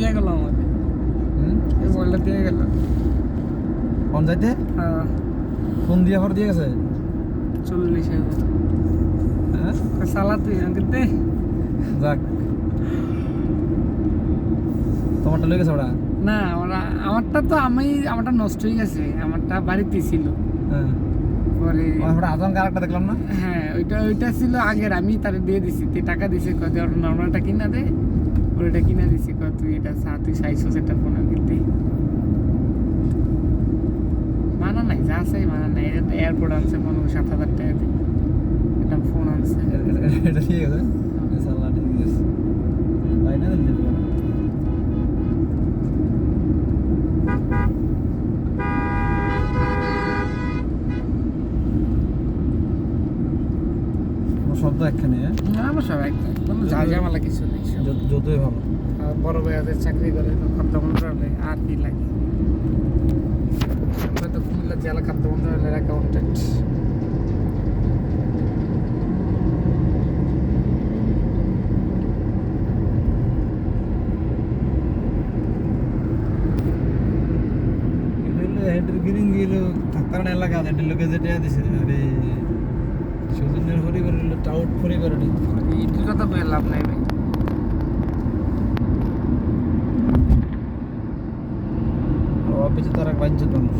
দিয়ে গেল আমাদের এই মোবাইলটা দিয়ে গেল ফোন যাইতে হ্যাঁ ফোন দিয়ে আবার দিয়ে গেছে 40,000 হ্যাঁ চালাতে দে যাক তোমারটা লেগে গেছে ওটা না আমারটা নষ্ট হয়ে গেছে আমারটা বাড়িতে ছিল হ্যাঁ পরে ওটা আজম আরেকটা দেখলাম না হ্যাঁ ওইটা ছিল আগের আমি তারে দিয়ে দিছি তুই টাকা দিছে কত নর্মালটা কিনা দে ওইটা কিনা দিছি কত তুই এটা তুই 60,000 ফোন কিনতে মানা নাই যা আছে মানা নাই এয়ারপোর্ট আনছে 7,000 টাকা দিয়ে এটা ফোন আনছে এটা ঠিক আছে সাল্লাহ ঠিক আছে তাই না দিতে পারে শব্দ একখানে আমার সব একদম কোনো ঝামেলা কিছু নেই যতই ভালো আর বড় ভাইয়াদের চাকরি করে খাদ্য মন্ত্রণালয়ে আর কি লাগে আমরা তো কুমিল্লা জেলা খাদ্য মন্ত্রণালয়ের অ্যাকাউন্টেন্ট গ্রিন গেলো থাকার এলাকা এটা লোকে যেটা দিছে আরে সুজনের পরিবারের টাউট পরিবারের এইটির কথা বলে লাভ নাই ভাই অফিসে তারা বাঞ্ছিত মানুষ